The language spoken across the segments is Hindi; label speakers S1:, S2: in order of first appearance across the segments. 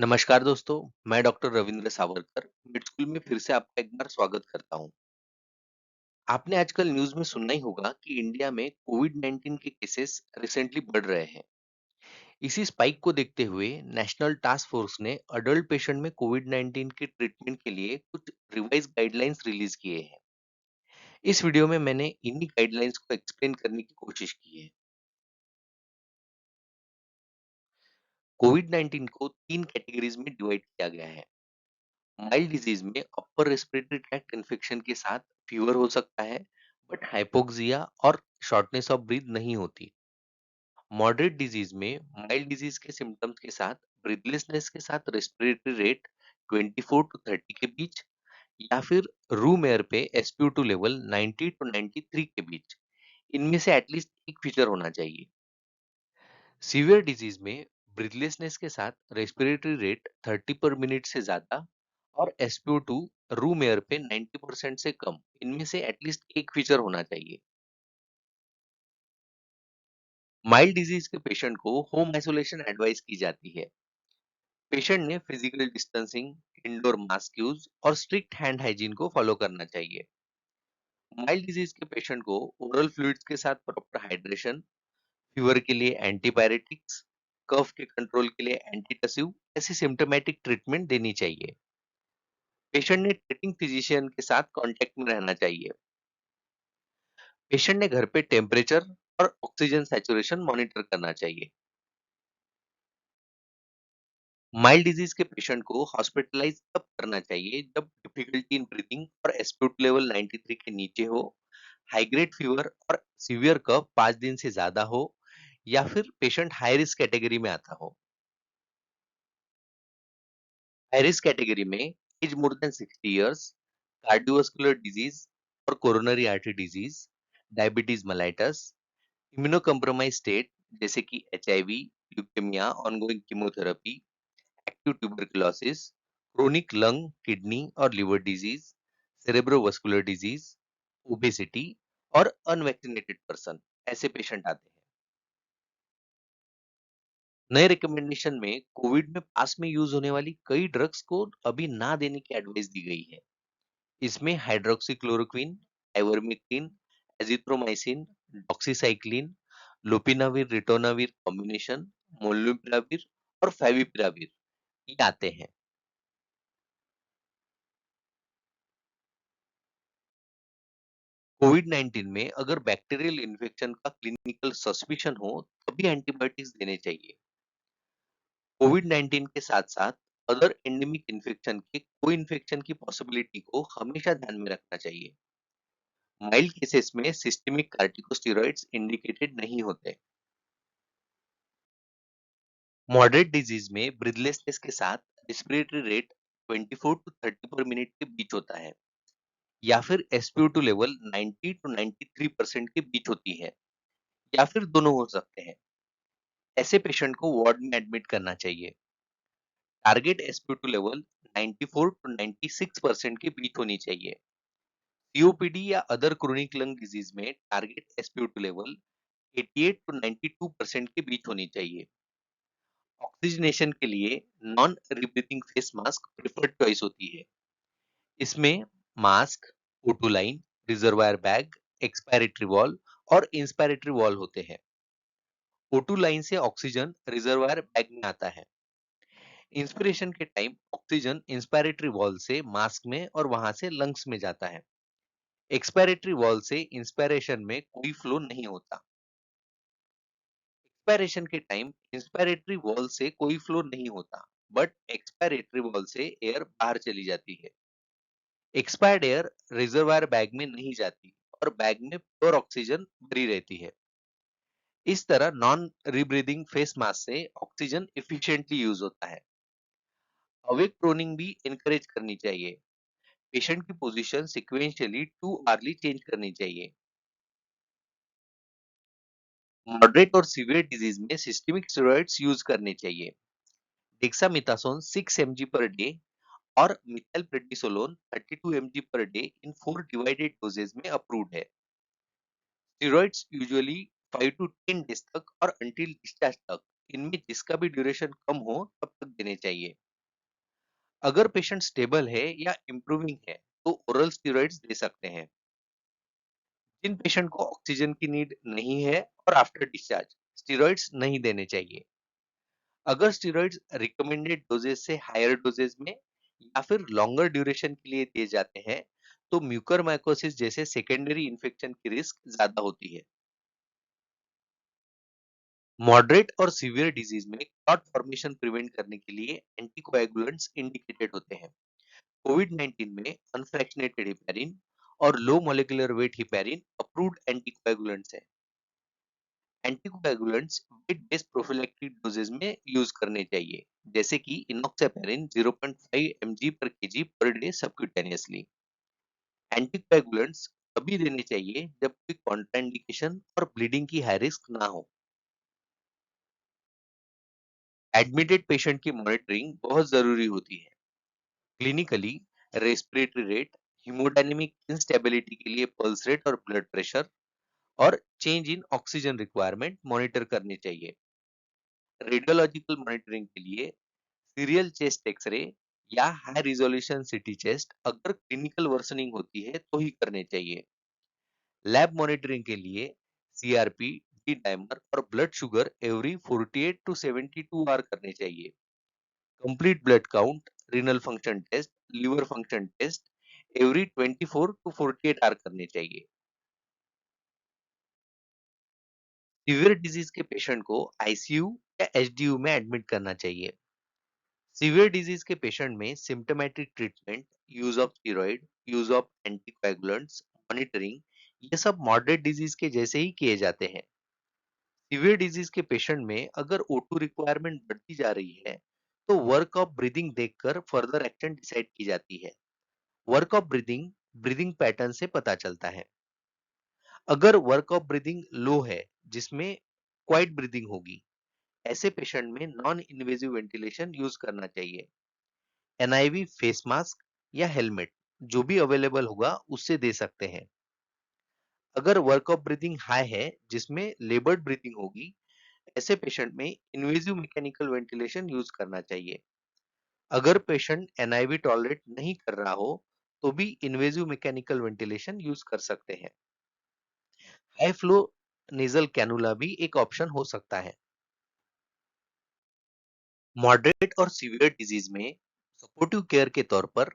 S1: नमस्कार दोस्तों, मैं doctor Ravindra Savarkar mid school में फिर से आपका एक बार स्वागत करता हूं। आपने आजकल न्यूज़ में सुनना ही होगा कि इंडिया में कोविड-19 के केसेस रिसेंटली बढ़ रहे हैं। इसी स्पाइक को देखते हुए नेशनल टास्क फोर्स ने अडल्ट पेशेंट में कोविड-19 के ट्रीटमेंट के लिए कुछ रिवाइज गाइडलाइंस रिलीज किए हैं। इस वीडियो में मैंने इन्हीं गाइडलाइंस को एक्सप्लेन करने की कोशिश की है। कोविड-19 को 3 कैटेगरीज में डिवाइड किया गया है। माइल्ड डिजीज में अपर रेस्पिरेटरी ट्रैक्ट इन्फेक्शन के साथ फीवर हो सकता है, बट हाइपोक्सिया और शॉर्टनेस ऑफ ब्रीथ नहीं होती। मॉडरेट डिजीज में माइल्ड डिजीज के सिम्टम्स के साथ ब्रीथलेसनेस के साथ रेस्पिरेटरी रेट 24 टू 30 के बीच, या फिर रूम एयर पे SpO2 लेवल 90 टू 93 के बीच। इनमें से एटलीस्ट एक फीचर होना चाहिए। सीवियर डिजीज में ब्रीथलेसनेस के साथ रेस्पिरेटरी रेट 30 पर मिनट से ज्यादा और SpO2 रूम एयर पे 90% से कम। इनमें से एटलीस्ट एक फीचर होना चाहिए। माइल्ड डिजीज के पेशेंट को होम आइसोलेशन एडवाइस की जाती है। पेशेंट ने physical distancing, indoor mask use और स्ट्रिक्ट हैंड हाइजीन को फॉलो करना चाहिए। माइल्ड डिजीज के पेशेंट को ओरल फ्लूइड्स के साथ प्रॉपर हाइड्रेशन, फीवर के लिए एंटीबायोटिक्स, कफ के कंट्रोल के लिए एंटीटसिव ऐसी सिम्टोमेटिक ट्रीटमेंट देनी चाहिए। पेशेंट ने ट्रीटिंग फिजिशियन के साथ कांटेक्ट में रहना चाहिए। पेशेंट ने घर पे टेम्परेचर और ऑक्सीजन सैचुरेशन मॉनिटर करना चाहिए। माइल्ड डिजीज के पेशेंट को हॉस्पिटलाइज तब करना चाहिए जब डिफिकल्टी इन ब्रीथिंग और SpO2 लेवल 93 के नीचे हो, हाई ग्रेड फीवर और सीवियर कफ 5 दिन से ज्यादा हो, या फिर पेशेंट हाई रिस्क कैटेगरी में आता हो। हाई रिस्क कैटेगरी में age more than 60 years, cardiovascular disease और coronary artery disease, diabetes mellitus, immuno compromise state जैसे कि HIV, leukaemia, ongoing chemotherapy, active tuberculosis, chronic lung, kidney और liver disease, cerebrovascular disease, obesity और अनवैक्सीनेटेड पर्सन, ऐसे पेशेंट आते हैं। नए रिकमेंडेशन में कोविड में पास में यूज होने वाली कई ड्रग्स को अभी ना देने की एडवाइस दी गई है। इसमें hydroxychloroquine, ivermectin, azithromycin, doxycycline, लोपिनाविर ritonavir combination, molnupiravir और फेविपिराविर ये आते हैं। कोविड 19 में अगर बैक्टीरियल इन्फेक्शन का क्लिनिकल सस्पिशन हो तभी एंटीबायोटिक्स देने चाहिए। कोविड 19 के साथ साथ अदर एंडेमिक इन्फेक्शन के को इन्फेक्शन की पॉसिबिलिटी को हमेशा ध्यान में रखना चाहिए। माइल्ड केसेस में सिस्टेमिक कार्टिकोस्टेरॉइड्स इंडिकेटेड नहीं होते। मॉडरेट डिजीज में ब्रीथलेसनेस के साथ रेस्पिरेटरी रेट 24 टू 30 पर मिनट के बीच होता है, या फिर SpO2 लेवल 90 टू 93% के बीच होती है, या फिर दोनों हो सकते हैं। ऐसे पेशेंट को वार्ड में एडमिट करना चाहिए। टारगेट SpO2 लेवल 94 टू 96% के बीच होनी चाहिए। COPD या अदर क्रोनिक लंग डिजीज में टारगेट SpO2 लेवल 88 टू 92% के बीच होनी चाहिए। ऑक्सीजनेशन के लिए non rebreathing face mask preferred choice होती है। इसमें mask, O2 line, reservoir bag, expiratory valve और इंस्पायरेटरी वॉल होते हैं। O2 लाइन से ऑक्सीजन रिजर्वायर बैग में आता है। इंस्पिरेशन के टाइम ऑक्सीजन इंस्पायरेटरी वॉल से मास्क में और वहां से लंग्स में जाता है। एक्सपायरेटरी वॉल से इंस्पायरेशन में कोई फ्लो नहीं होता। एक्सपायरेशन के टाइम इंस्पायरेटरी वॉल से कोई फ्लो नहीं होता, बट एक्सपायरेटरी वॉल से एयर बाहर चली जाती है। एक्सपायर्ड एयर रिजर्वायर बैग में नहीं जाती और बैग में प्योर ऑक्सीजन भरी रहती है। इस तरह नॉन रीब्रीदिंग फेस मास्क से ऑक्सीजन एफिशिएंटली यूज होता है। अवेक प्रोनिंग भी इनकरेज करनी चाहिए। पेशेंट की पोजीशन सिक्वेंशियली 2 आवरली चेंज करनी चाहिए। मॉडरेट और सीवियर डिजीज में सिस्टेमिक स्टेरॉइड्स यूज करने चाहिए। डेक्सामेथासोन 6 mg पर डे और methylprednisolone 32 mg per day in 4 divided doses में अप्रूव्ड है। स्टेरॉइड्स यूजुअली 5 टू 10 डेज तक और अंटिल डिस्चार्ज तक, इनमें जिसका भी ड्यूरेशन कम हो तब तक देने चाहिए। अगर पेशेंट स्टेबल है या इम्प्रूविंग है, तो ओरल स्टेरॉइड्स दे सकते हैं। जिन पेशेंट को ऑक्सीजन की नीड नहीं है और आफ्टर डिस्चार्ज स्टेरॉइड्स नहीं देने चाहिए। अगर स्टेरॉइड्स रिकमेंडेड डोजेज से हायर डोजेज में या फिर लॉन्गर ड्यूरेशन के लिए दिए जाते हैं, तो म्यूकरमाइकोसिस जैसे सेकेंडरी इन्फेक्शन की रिस्क ज्यादा होती है। मॉडरेट और सीवियर डिजीज में क्लॉट फॉर्मेशन प्रिवेंट करने के लिए एंटीकोएगुलेंट्स इंडिकेटेड होते हैं। कोविड-19 में अनफ्रैक्शनेटेड हेपेरिन और low molecular weight heparin approved anticoagulants हैं। Anticoagulants weight based prophylactic doses में यूज करने चाहिए, जैसे कि इनॉक्सापेरिन 0.5 mg पर केजी पर डे सबक्यूटेनियसली। एंटीकोएगुलेंट्स तभी देने चाहिए जब कोई कॉन्ट्राइंडिकेशन और ब्लीडिंग की हाई रिस्क ना हो। एडमिटेड पेशेंट की मॉनिटरिंग बहुत जरूरी होती है। Clinically respiratory rate, haemodynamic instability के लिए पल्स रेट और ब्लड प्रेशर और change in oxygen requirement monitor करने चाहिए। रेडियोलॉजिकल मॉनिटरिंग के लिए सीरियल चेस्ट एक्सरे या हाई रिजोल्यूशन सिटी चेस्ट अगर क्लिनिकल वर्सनिंग होती है तो ही करने चाहिए। लैब मॉनिटरिंग के लिए सीआरपी, डी डाइमर और blood sugar every 48 to 72 hour करने चाहिए। Complete blood count, renal function test, liver function test every 24 to 48 hour करने चाहिए। सीवियर डिजीज के पेशेंट को आईसीयू या एचडीयू में एडमिट करना चाहिए। सीवियर डिजीज के पेशेंट में symptomatic treatment, use of steroid, use of anticoagulants, monitoring, ये सब मॉडरेट डिजीज के जैसे ही किए जाते हैं। सीवियर डिजीज के पेशेंट में अगर O2 रिक्वायरमेंट बढ़ती जा रही है, तो वर्क ऑफ ब्रीदिंग देखकर फर्दर एक्शन डिसाइड की जाती है। Work of breathing breathing pattern से पता चलता है। अगर वर्क ऑफ ब्रीदिंग लो है, जिसमें क्वाइट ब्रीदिंग होगी, ऐसे पेशेंट में नॉन इन्वेजिव वेंटिलेशन यूज करना चाहिए। एनआईवी फेस मास्क या हेलमेट जो भी अवेलेबल होगा उससे दे सकते हैं। अगर वर्क ऑफ ब्रीदिंग हाई है, जिसमें लेबर्ड ब्रीदिंग होगी, ऐसे पेशेंट में इन्वेजिव मैकेनिकल वेंटिलेशन यूज करना चाहिए। अगर पेशेंट एनआईवी टॉलरेट नहीं कर रहा हो, तो भी इन्वेजिव मैकेनिकल वेंटिलेशन यूज कर सकते हैं। हाई फ्लो नेजल कैनुला भी एक ऑप्शन हो सकता है। मॉडरेट और सीवियर डिजीज में सपोर्टिव केयर के तौर पर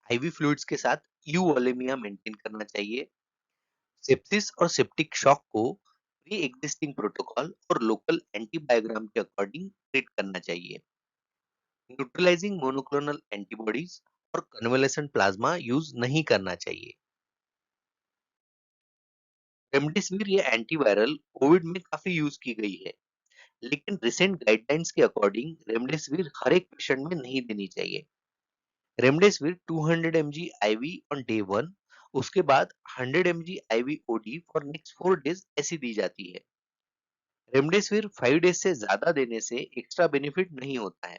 S1: आईवी फ्लूइड्स के साथ यूवोलेमिया मेंटेन करना चाहिए। सेप्सिस और सेप्टिक शॉक को प्री एग्जिस्टिंग प्रोटोकॉल और लोकल एंटीबायोग्राम के अकॉर्डिंग ट्रीट करना चाहिए। न्यूट्रलाइजिंग मोनोक्लोनल एंटीबॉडीज और कन्वलेसेंट प्लाज्मा यूज नहीं करना चाहिए। रेमडेसिविर या एंटीवायरल कोविड में काफी यूज की गई है, लेकिन रिसेंट गाइडलाइंस के अकॉर्डिंग रेमडेसिविर हर एक पेशेंट में नहीं देनी चाहिए। Remdesivir 200 mg IV on day 1, उसके बाद 100 mg IV OD for next 4 days ऐसी दी जाती है। रेमडेसिविर 5 डेज से ज्यादा देने से एक्स्ट्रा बेनिफिट नहीं होता है।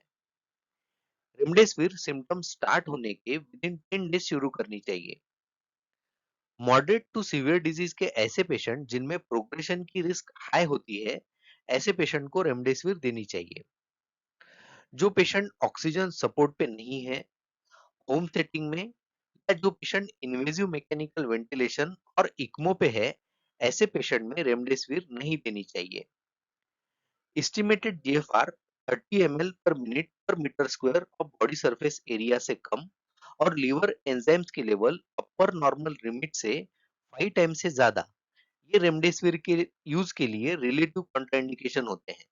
S1: रेमडेसिविर सिम्टम स्टार्ट होने के विद इन 10 डेज शुरू करनी चाहिए। मॉडरेट टू सीवियर डिजीज के ऐसे पेशेंट जिनमें प्रोग्रेशन की रिस्क हाई होती है, ऐसे पेशेंट को रेमडेसिविर देनी चाहिए। जो पेशेंट ऑक्सीजन सपोर्ट पे नहीं है, होम सेटिंग में, या जो पेशेंट इन्वेजिव मैकेनिकल वेंटिलेशन और इक्मो पे है, ऐसे पेशेंट में रेमडेसिविर नहीं देनी चाहिए। एस्टिमेटेड जीएफआर 30 ml पर मिनट पर metre square of body surface area से कम और लीवर एंजाइम्स की लेवल अपर नॉर्मल लिमिट से 5 टाइम से ज्यादा, ये रेमडेसिविर के यूज के लिए रिलेटिव कॉन्ट्राइंडिकेशन होते हैं।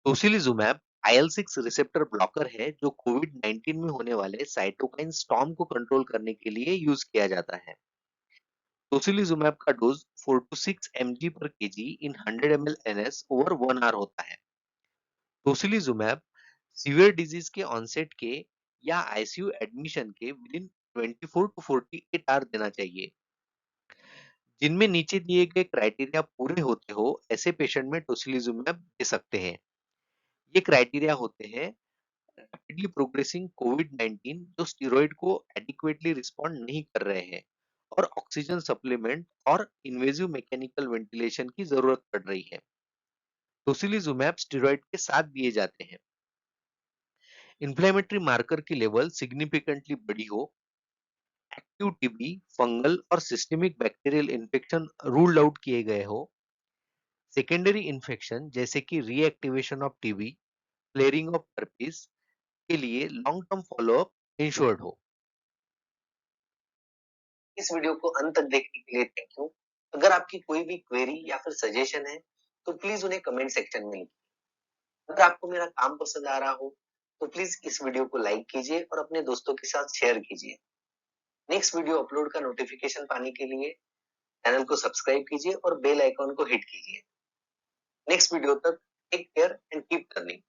S1: टोसिलिजुमैब IL-6 रिसेप्टर ब्लॉकर है जो कोविड-19 में होने वाले साइटोकाइन स्टॉर्म को कंट्रोल करने के लिए यूज किया जाता है। टोसिलिजुमैब का डोज 4 to 6 mg पर kg in 100 ml NS over 1 hour होता है। टोसिलिजुमैब सीवियर डिजीज के ऑनसेट के या आईसीयू एडमिशन के विद इन 24 टू 48 आवर देना चाहिए। जिनमें नीचे दिए गए क्राइटेरिया पूरे होते हो, ऐसे पेशेंट में टोसिलिजुमैब दे सकते हैं। ये क्राइटेरिया होते हैं रैपिडली प्रोग्रेसिंग कोविड-19 जो स्टेरॉइड को एडिक्वेटली रिस्पॉन्ड नहीं कर रहे हैं और ऑक्सीजन सप्लीमेंट और इन्वेजिव मैकेनिकल वेंटिलेशन की जरूरत पड़ रही है। टोसिलिजुमैब स्टेरॉइड के साथ दिए जाते हैं। इन्फ्लेमेटरी मार्कर की लेवल सिग्निफिकेंटली बढ़ी हो, एक्टिव टीबी, फंगल और systemic bacterial infection ruled out किए गए हो, सेकेंडरी इन्फेक्शन जैसे कि reactivation of TB, flaring of herpes के लिए लॉन्ग टर्म फॉलोअप इंश्योर्ड हो। इस वीडियो को अंत तक देखने के लिए थैंक यू। अगर आपकी कोई भी क्वेरी या फिर सजेशन है तो प्लीज उन्हें कमेंट सेक्शन में लिखिए। अगर आपको मेरा काम पसंद आ रहा हो तो प्लीज इस वीडियो को लाइक कीजिए और अपने दोस्तों के साथ शेयर कीजिए। नेक्स्ट वीडियो अपलोड का नोटिफिकेशन पाने के लिए चैनल को सब्सक्राइब कीजिए और बेल आइकॉन को हिट कीजिए। नेक्स्ट वीडियो तक take care and keep learning.